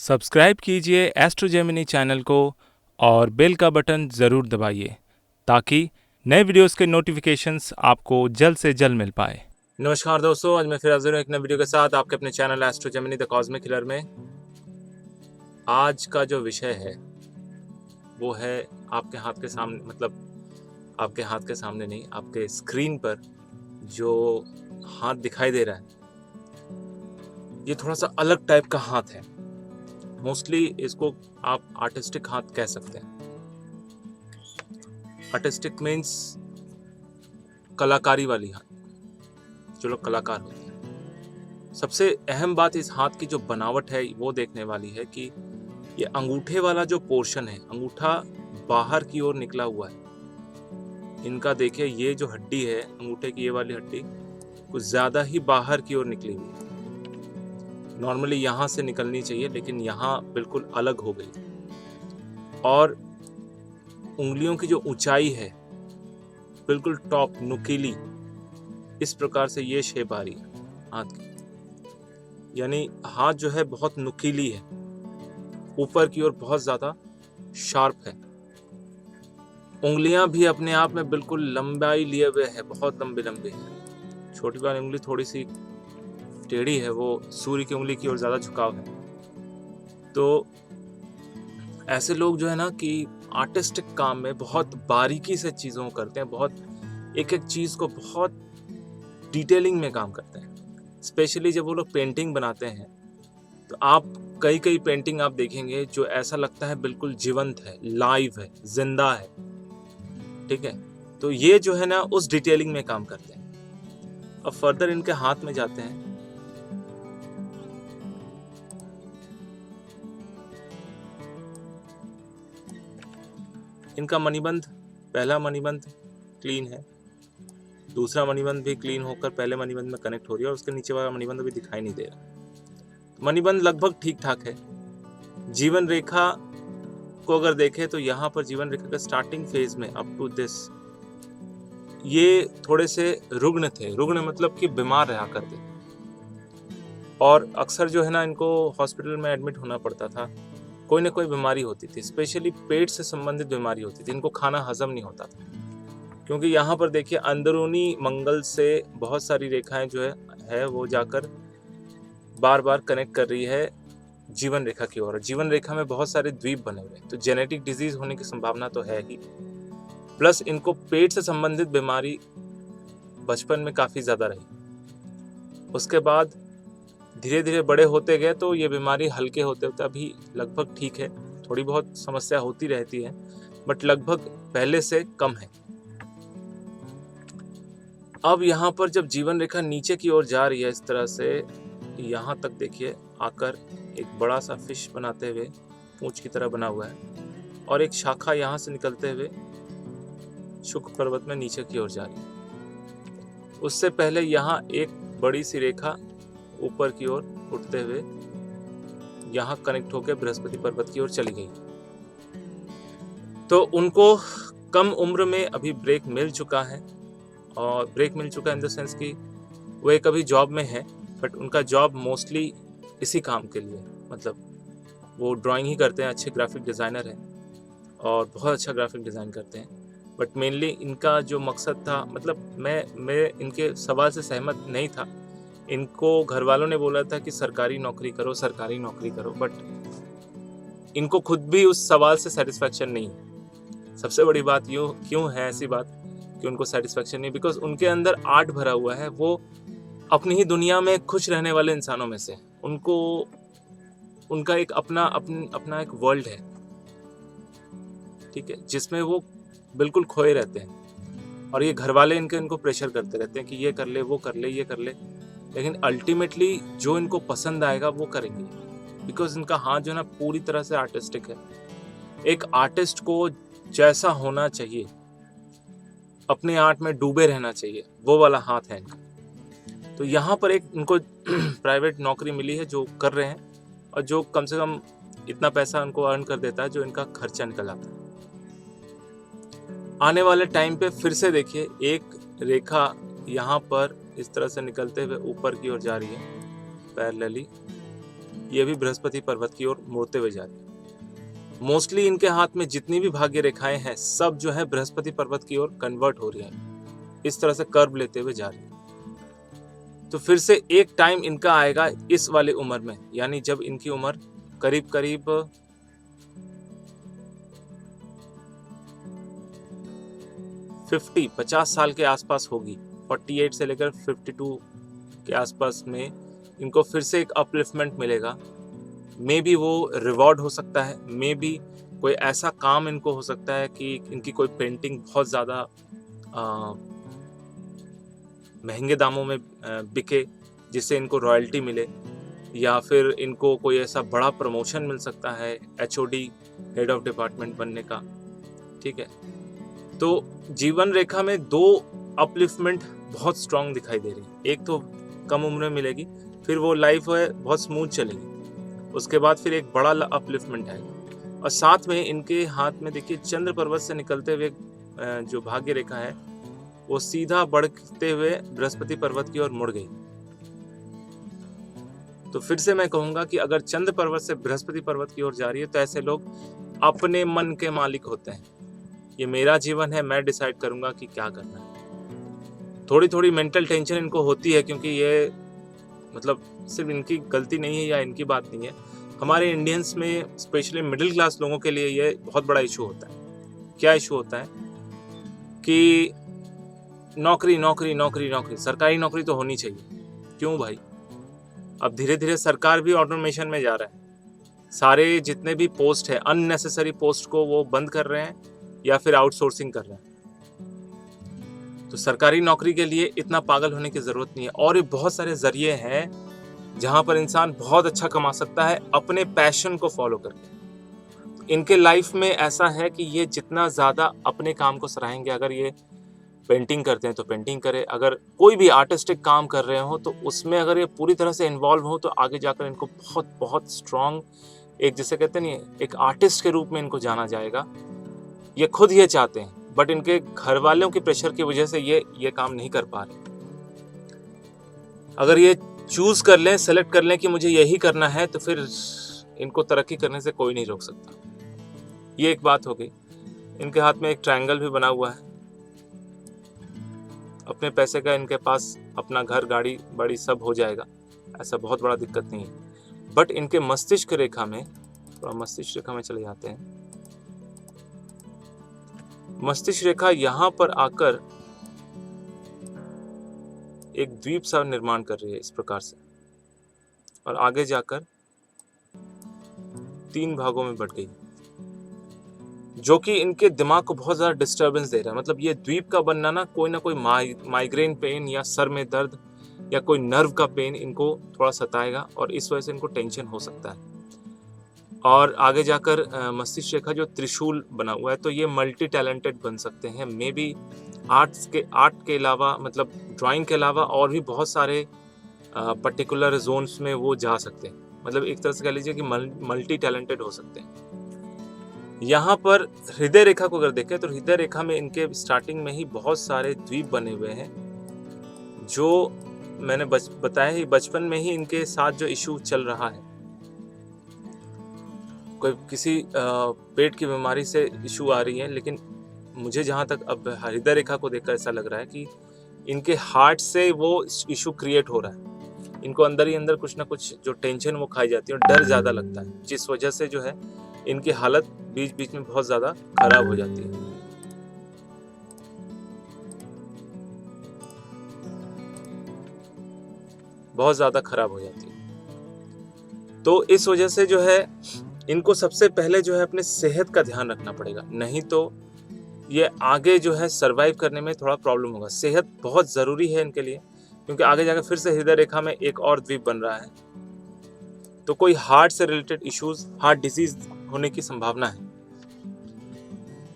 Subscribe कीजिए astro Gemini channel को और बेल का बटन ज़रूर दबाइए ताकि नए वीडियोस के नोटिफिकेशंस आपको जल्द से जल्द मिल पाए। नमस्कार दोस्तों, आज मैं फिर हाजिर हूँ एक नए वीडियो के साथ आपके अपने channel astro Gemini the cosmic killer में। आज का जो विषय है वो है आपके हाथ के सामने, मतलब आपके हाथ के सामने नहीं, आपके स्क्रीन पर जो हाथ दिखाई दे रहा है ये थोड़ा सा अलग टाइप का हाथ है। मोस्टली इसको आप आर्टिस्टिक हाथ कह सकते हैं। आर्टिस्टिक मीन्स कलाकारी वाली हाथ, जो लोग कलाकार होते हैं। सबसे अहम बात इस हाथ की जो बनावट है वो देखने वाली है कि ये अंगूठे वाला जो पोर्शन है, अंगूठा बाहर की ओर निकला हुआ है। इनका देखिए, ये जो हड्डी है अंगूठे की, ये वाली हड्डी कुछ ज्यादा ही बाहर की ओर निकली हुई है। नॉर्मली यहाँ से निकलनी चाहिए लेकिन यहाँ बिल्कुल अलग हो गई। और उंगलियों की जो ऊंचाई है बिल्कुल टॉप, नुकीली, इस प्रकार से ये शेप आ रही है हाथ की। यानी हाथ जो है बहुत नुकीली है, ऊपर की ओर बहुत ज्यादा शार्प है। उंगलियां भी अपने आप में बिल्कुल लंबाई लिए हुए है, बहुत लंबी लंबी है। छोटी वाली उंगली थोड़ी सी टेढ़ी है, वो सूर्य की उंगली की ओर ज्यादा झुकाव है। तो ऐसे लोग जो है ना कि आर्टिस्टिक काम में बहुत बारीकी से चीज़ों को करते हैं, बहुत एक एक चीज़ को बहुत डिटेलिंग में काम करते हैं। स्पेशली जब वो लोग पेंटिंग बनाते हैं तो आप कई कई पेंटिंग आप देखेंगे जो ऐसा लगता है बिल्कुल जीवंत है, लाइव है, जिंदा है। ठीक है, तो ये जो है ना उस डिटेलिंग में काम करते हैं। अब फर्दर इनके हाथ में जाते हैं। इनका मणिबंध, पहला मणिबंध क्लीन है, दूसरा मणिबंध भी क्लीन होकर पहले मणिबंध में कनेक्ट हो रही है और उसके नीचे वाला मणिबंध अभी दिखाई नहीं दे रहा। मणिबंध लगभग ठीक ठाक है। जीवन रेखा को अगर देखें तो यहाँ पर जीवन रेखा का स्टार्टिंग फेज में अप टू दिस ये थोड़े से रुग्ण थे। रुग्ण मतलब कि बीमार रहा करते और अक्सर जो है ना इनको हॉस्पिटल में एडमिट होना पड़ता था। कोई ना कोई बीमारी होती थी, स्पेशली पेट से संबंधित बीमारी होती थी। इनको खाना हजम नहीं होता था क्योंकि यहाँ पर देखिए अंदरूनी मंगल से बहुत सारी रेखाएं जो है वो जाकर बार बार कनेक्ट कर रही है जीवन रेखा की ओर। जीवन रेखा में बहुत सारे द्वीप बने हुए हैं, तो जेनेटिक डिजीज होने की संभावना तो है ही, प्लस इनको पेट से संबंधित बीमारी बचपन में काफी ज्यादा रही। उसके बाद धीरे धीरे बड़े होते गए तो ये बीमारी हल्के होते होते अभी लगभग ठीक है। थोड़ी बहुत समस्या होती रहती है बट लगभग पहले से कम है। अब यहाँ पर जब जीवन रेखा नीचे की ओर जा रही है इस तरह से, यहाँ तक देखिए आकर एक बड़ा सा फिश बनाते हुए पूंछ की तरह बना हुआ है और एक शाखा यहाँ से निकलते हुए शुक्र पर्वत में नीचे की ओर जा रही है। उससे पहले यहाँ एक बड़ी सी रेखा ऊपर की ओर उठते हुए यहाँ कनेक्ट होकर बृहस्पति पर्वत की ओर चली गई। तो उनको कम उम्र में अभी ब्रेक मिल चुका है, और ब्रेक मिल चुका इन द सेंस कि वो एक अभी जॉब में है बट उनका जॉब मोस्टली इसी काम के लिए, मतलब वो ड्राइंग ही करते हैं, अच्छे ग्राफिक डिज़ाइनर हैं और बहुत अच्छा ग्राफिक डिज़ाइन करते हैं। बट मेनली इनका जो मकसद था, मतलब मैं इनके सवाल से सहमत नहीं था। इनको घर वालों ने बोला था कि सरकारी नौकरी करो, सरकारी नौकरी करो, बट इनको खुद भी उस सवाल से सेटिस्फैक्शन नहीं है। सबसे बड़ी बात यूँ क्यों है ऐसी बात कि उनको सेटिस्फैक्शन नहीं, बिकॉज उनके अंदर आर्ट भरा हुआ है। वो अपनी ही दुनिया में खुश रहने वाले इंसानों में से, उनको उनका एक अपना एक वर्ल्ड है, ठीक है, जिसमें वो बिल्कुल खोए रहते हैं। और ये घर वाले इनको प्रेशर करते रहते हैं कि ये कर ले, वो कर ले, ये कर ले, लेकिन अल्टीमेटली जो इनको पसंद आएगा वो करेंगे, बिकॉज इनका हाथ जो है ना पूरी तरह से आर्टिस्टिक है। एक आर्टिस्ट को जैसा होना चाहिए, अपने आर्ट में डूबे रहना चाहिए, वो वाला हाथ है इनका। तो यहाँ पर एक इनको प्राइवेट नौकरी मिली है जो कर रहे हैं और जो कम से कम इतना पैसा उनको अर्न कर देता है जो इनका खर्चा निकल आता है। आने वाले टाइम पे फिर से देखिए एक रेखा यहाँ पर इस तरह से निकलते हुए ऊपर की ओर जा रही है पैरेलली, ये भी बृहस्पति पर्वत की ओर मुड़ते हुए जा रही है। मोस्टली इनके हाथ में जितनी भी भाग्य रेखाएं हैं सब जो है बृहस्पति पर्वत की ओर कन्वर्ट हो रही हैं, इस तरह से कर्व लेते हुए जा रही है। तो फिर से एक टाइम इनका आएगा इस वाले उम्र में, यानी जब इनकी उम्र करीब करीब 50 साल के आसपास होगी, 48 से लेकर 52 के आसपास में इनको फिर से एक अपलिफ्टमेंट मिलेगा। मे बी वो रिवॉर्ड हो सकता है, मे बी कोई ऐसा काम इनको हो सकता है कि इनकी कोई पेंटिंग बहुत ज़्यादा महंगे दामों में बिके जिससे इनको रॉयल्टी मिले, या फिर इनको कोई ऐसा बड़ा प्रमोशन मिल सकता है, HOD हेड ऑफ डिपार्टमेंट बनने का। ठीक है, तो जीवन रेखा में 2 अपलिफ्टमेंट बहुत स्ट्रांग दिखाई दे रही है। एक तो कम उम्र में मिलेगी, फिर वो लाइफ है बहुत स्मूथ चलेगी, उसके बाद फिर एक बड़ा अपलिफ्टमेंट आएगा। और साथ में इनके हाथ में देखिए चंद्र पर्वत से निकलते हुए जो भाग्य रेखा है वो सीधा बढ़ते हुए बृहस्पति पर्वत की ओर मुड़ गई। तो फिर से मैं कहूंगा कि अगर चंद्र पर्वत से बृहस्पति पर्वत की ओर जा रही है तो ऐसे लोग अपने मन के मालिक होते हैं। ये मेरा जीवन है, मैं डिसाइड करूंगा कि क्या करना है। थोड़ी थोड़ी मेंटल टेंशन इनको होती है, क्योंकि ये मतलब सिर्फ इनकी गलती नहीं है या इनकी बात नहीं है, हमारे इंडियंस में स्पेशली मिडिल क्लास लोगों के लिए ये बहुत बड़ा इशू होता है। क्या इशू होता है कि नौकरी नौकरी नौकरी नौकरी, सरकारी नौकरी तो होनी चाहिए। क्यों भाई? अब धीरे धीरे सरकार भी ऑटोमेशन में जा रहा है, सारे जितने भी पोस्ट है अननेसेसरी पोस्ट को वो बंद कर रहे हैं या फिर आउटसोर्सिंग कर रहे हैं। तो सरकारी नौकरी के लिए इतना पागल होने की जरूरत नहीं है। और ये बहुत सारे जरिए हैं जहां पर इंसान बहुत अच्छा कमा सकता है अपने पैशन को फॉलो करके। इनके लाइफ में ऐसा है कि ये जितना ज्यादा अपने काम को सराहेंगे, अगर ये पेंटिंग करते हैं तो पेंटिंग करें, अगर कोई भी आर्टिस्टिक काम कर रहे हो तो उसमें अगर ये पूरी तरह से इन्वॉल्व हो तो आगे जाकर इनको बहुत बहुत स्ट्रांग, एक जिसे कहते नहीं, एक आर्टिस्ट के रूप में इनको जाना जाएगा। ये खुद ये चाहते हैं, बट इनके घर वालों के प्रेशर की वजह से ये काम नहीं कर पा रहे। अगर ये चूज कर लें, सेलेक्ट कर लें कि मुझे यही करना है, तो फिर इनको तरक्की करने से कोई नहीं रोक सकता। ये एक बात हो गई। इनके हाथ में एक ट्रायंगल भी बना हुआ है। अपने पैसे का इनके पास अपना घर गाड़ी बड़ी सब हो जाएगा, ऐसा बहुत बड़ा दिक्कत नहीं है। बट इनके मस्तिष्क रेखा में, थोड़ा मस्तिष्क रेखा में चले जाते हैं। मस्तिष्क रेखा यहाँ पर आकर एक द्वीप सा निर्माण कर रही है इस प्रकार से, और आगे जाकर 3 भागों में बट गई, जो कि इनके दिमाग को बहुत ज्यादा डिस्टरबेंस दे रहा है। मतलब ये द्वीप का बनना ना कोई माइग्रेन पेन या सर में दर्द या कोई नर्व का पेन इनको थोड़ा सताएगा, और इस वजह से इनको टेंशन हो सकता है। और आगे जाकर मस्तिष्क रेखा जो त्रिशूल बना हुआ है, तो ये मल्टी टैलेंटेड बन सकते हैं। मे बी आर्ट के अलावा, मतलब ड्राइंग के अलावा और भी बहुत सारे पर्टिकुलर जोन्स में वो जा सकते हैं। मतलब एक तरह से कह लीजिए कि मल्टी टैलेंटेड हो सकते हैं। यहाँ पर हृदय रेखा को अगर देखें तो हृदय रेखा में इनके स्टार्टिंग में ही बहुत सारे द्वीप बने हुए हैं, जो मैंने बताया ही, बचपन में ही इनके साथ जो इशू चल रहा है, कोई किसी पेट की बीमारी से इशू आ रही है, लेकिन मुझे जहाँ तक अब हृदय रेखा को देखकर ऐसा लग रहा है कि इनके हार्ट से वो इशू क्रिएट हो रहा है। इनको अंदर ही अंदर कुछ ना कुछ जो टेंशन वो खाई जाती है और डर ज़्यादा लगता है, जिस वजह से जो है इनकी हालत बीच बीच में बहुत ज़्यादा खराब हो जाती है। बहुत ज़्यादा खराब हो जाती है। तो इस वजह से जो है इनको सबसे पहले जो है अपने सेहत का ध्यान रखना पड़ेगा, नहीं तो ये आगे जो है सरवाइव करने में थोड़ा प्रॉब्लम होगा। सेहत बहुत ज़रूरी है इनके लिए, क्योंकि आगे जाकर फिर से हृदय रेखा में एक और द्वीप बन रहा है, तो कोई हार्ट से रिलेटेड इश्यूज, हार्ट डिजीज होने की संभावना है।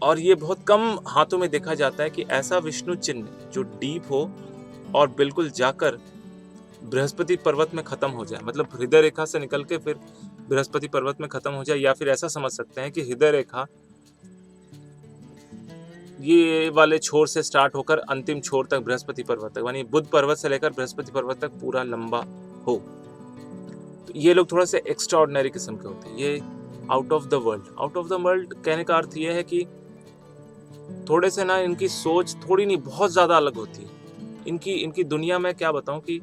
और ये बहुत कम हाथों में देखा जाता है कि ऐसा विष्णु चिन्ह जो डीप हो और बिल्कुल जाकर बृहस्पति पर्वत में खत्म हो जाए, मतलब हृदय रेखा से निकल के फिर बृहस्पति पर्वत में खत्म हो जाए। या फिर ऐसा समझ सकते हैं कि हृदय रेखा ये वाले छोर से स्टार्ट होकर अंतिम छोर तक बृहस्पति पर्वत तक, यानी बुध पर्वत से लेकर बृहस्पति पर्वत तक पूरा लंबा हो। तो ये लोग थोड़ा से एक्स्ट्रा ऑर्डिनरी किस्म के होते हैं, ये out of the world. Out of the world कहने का अर्थ ये है कि थोड़े से ना इनकी सोच थोड़ी नहीं बहुत ज़्यादा अलग होती है। इनकी दुनिया में क्या बताऊं कि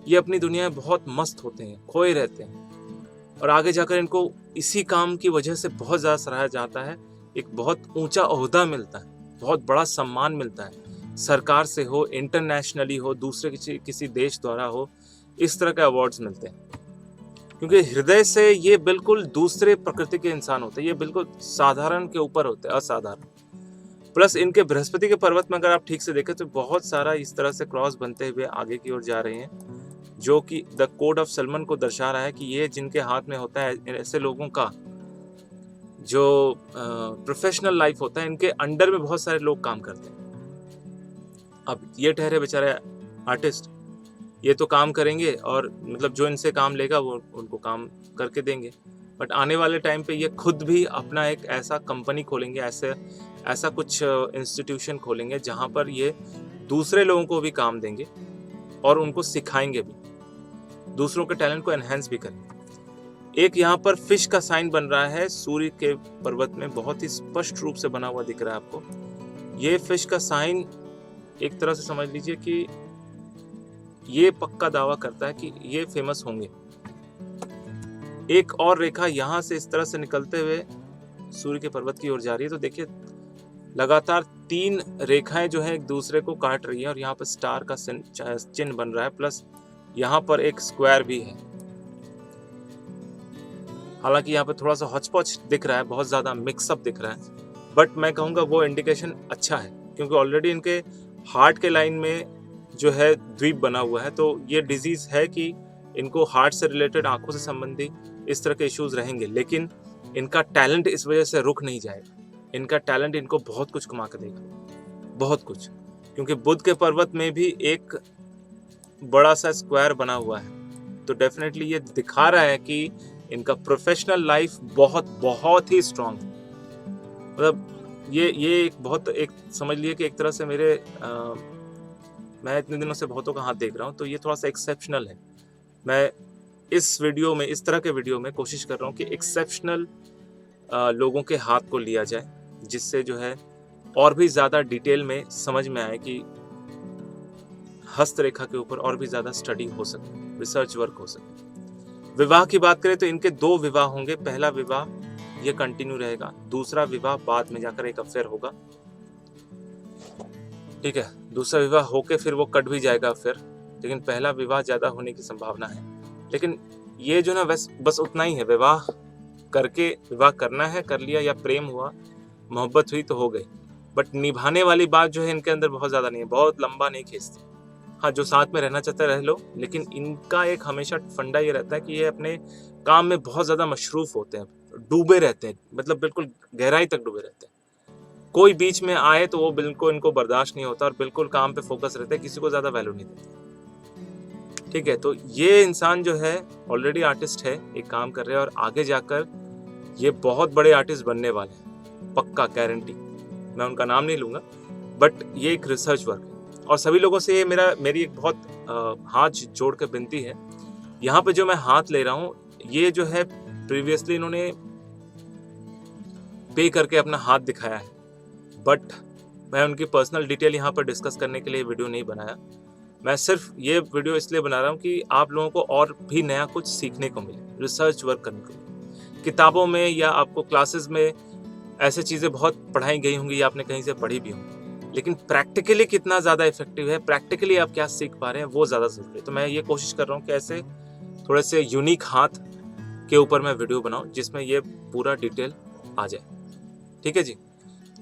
ये अपनी दुनिया में बहुत मस्त होते हैं, खोए रहते हैं, और आगे जाकर इनको इसी काम की वजह से बहुत ज़्यादा सराहा जाता है। एक बहुत ऊंचा ओहदा मिलता है, बहुत बड़ा सम्मान मिलता है, सरकार से हो, इंटरनेशनली हो, दूसरे किसी देश द्वारा हो, इस तरह के अवार्ड्स मिलते हैं। क्योंकि हृदय से ये बिल्कुल दूसरे प्रकृति के इंसान होते हैं, ये बिल्कुल साधारण के ऊपर होते हैं, असाधारण। प्लस इनके बृहस्पति के पर्वत में अगर आप ठीक से देखें तो बहुत सारा इस तरह से क्रॉस बनते हुए आगे की ओर जा रहे हैं, जो कि द कोड ऑफ सलमन को दर्शा रहा है कि ये जिनके हाथ में होता है, ऐसे लोगों का जो प्रोफेशनल लाइफ होता है, इनके अंडर में बहुत सारे लोग काम करते हैं। अब ये ठहरे बेचारे आर्टिस्ट, ये तो काम करेंगे और मतलब जो इनसे काम लेगा वो उनको काम करके देंगे, बट आने वाले टाइम पे ये खुद भी अपना एक ऐसा कंपनी खोलेंगे, ऐसा कुछ इंस्टीट्यूशन खोलेंगे जहाँ पर ये दूसरे लोगों को भी काम देंगे और उनको सिखाएंगे भी, दूसरों के टैलेंट को एनहेंस भी करेंगे। एक यहाँ पर फिश का साइन बन रहा है सूर्य के पर्वत में, बहुत ही स्पष्ट रूप से बना हुआ दिख रहा है आपको। ये फिश का साइन एक तरह से समझ लीजिए कि ये पक्का दावा करता है कि ये फेमस होंगे। एक और रेखा यहाँ से इस तरह से निकलते हुए सूर्य के पर्वत की ओर जा रही है, तो देखिए लगातार 3 रेखाएं जो है एक दूसरे को काट रही है, और यहाँ पर स्टार का चिन्ह बन रहा है, प्लस यहाँ पर एक स्क्वायर भी है। हालांकि यहाँ पर थोड़ा सा हॉचपॉच दिख रहा है, बहुत ज्यादा मिक्सअप दिख रहा है, बट मैं कहूँगा वो इंडिकेशन अच्छा है, क्योंकि ऑलरेडी इनके हार्ट के लाइन में जो है द्वीप बना हुआ है, तो ये डिजीज है कि इनको हार्ट से रिलेटेड, आंखों से संबंधित इस तरह के इश्यूज रहेंगे, लेकिन इनका टैलेंट इस वजह से रुक नहीं जाएगा। इनका टैलेंट इनको बहुत कुछ कमा के देगा, बहुत कुछ, क्योंकि बुध के पर्वत में भी एक बड़ा सा स्क्वायर बना हुआ है, तो डेफिनेटली ये दिखा रहा है कि इनका प्रोफेशनल लाइफ बहुत ही स्ट्रांग है। मतलब ये एक बहुत एक समझ लिए कि एक तरह से मैं इतने दिनों से बहुतों का हाथ देख रहा हूँ, तो ये थोड़ा सा एक्सेप्शनल है। मैं इस वीडियो में, इस तरह के वीडियो में कोशिश कर रहा हूँ कि एक्सेप्शनल लोगों के हाथ को लिया जाए, जिससे जो है और भी ज़्यादा डिटेल में समझ में आए कि हस्तरेखा के ऊपर और भी ज़्यादा स्टडी हो सके, रिसर्च वर्क हो सके। विवाह की बात करें तो इनके 2 विवाह होंगे। पहला विवाह ये कंटिन्यू रहेगा, दूसरा विवाह बाद में जाकर एक अफेयर होगा, ठीक है। दूसरा विवाह होके फिर वो कट भी जाएगा अफेयर, लेकिन पहला विवाह ज़्यादा होने की संभावना है। लेकिन ये जो ना बस उतना ही है, विवाह करके, विवाह करना है कर लिया, या प्रेम हुआ, मोहब्बत हुई तो हो गई, बट निभाने वाली बात जो है इनके अंदर बहुत ज़्यादा नहीं है, बहुत लंबा नहीं खींचते। हाँ, जो साथ में रहना चाहता है रह लो, लेकिन इनका एक हमेशा फंडा ये रहता है कि ये अपने काम में बहुत ज़्यादा मशरूफ होते हैं, डूबे रहते हैं, मतलब बिल्कुल गहराई तक डूबे रहते हैं। कोई बीच में आए तो वो बिल्कुल इनको बर्दाश्त नहीं होता, और बिल्कुल काम पे फोकस रहता है, किसी को ज़्यादा वैल्यू नहीं देते, ठीक है। तो ये इंसान जो है ऑलरेडी आर्टिस्ट है, एक काम कर रहे हैं, और आगे जाकर ये बहुत बड़े आर्टिस्ट बनने वाले हैं, पक्का, गारंटी। मैं उनका नाम नहीं लूँगा, बट ये एक रिसर्च वर्क है। और सभी लोगों से ये मेरी एक बहुत हाथ जोड़ के विनती है, यहाँ पे जो मैं हाथ ले रहा हूँ, ये जो है प्रीवियसली इन्होंने पे करके अपना हाथ दिखाया है, बट मैं उनकी पर्सनल डिटेल यहाँ पर डिस्कस करने के लिए वीडियो नहीं बनाया। मैं सिर्फ ये वीडियो इसलिए बना रहा हूँ कि आप लोगों को और भी नया कुछ सीखने को मिले, रिसर्च वर्क करने को मिले। किताबों में या आपको क्लासेस में ऐसे चीज़ें बहुत पढ़ाई गई होंगी या आपने कहीं से पढ़ी भी होंगी, लेकिन प्रैक्टिकली कितना ज़्यादा इफेक्टिव है, प्रैक्टिकली आप क्या सीख पा रहे हैं, वो ज़्यादा ज़रूरी है। तो मैं ये कोशिश कर रहा हूँ कि ऐसे थोड़े से यूनिक हाथ के ऊपर मैं वीडियो बनाऊँ जिसमें ये पूरा डिटेल आ जाए, ठीक है जी।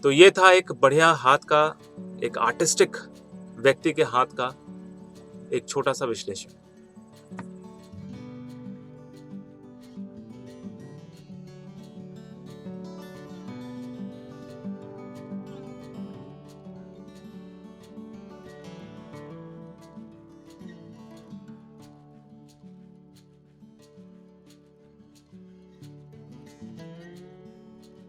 तो ये था एक बढ़िया हाथ का, एक आर्टिस्टिक व्यक्ति के हाथ का एक छोटा सा विश्लेषण।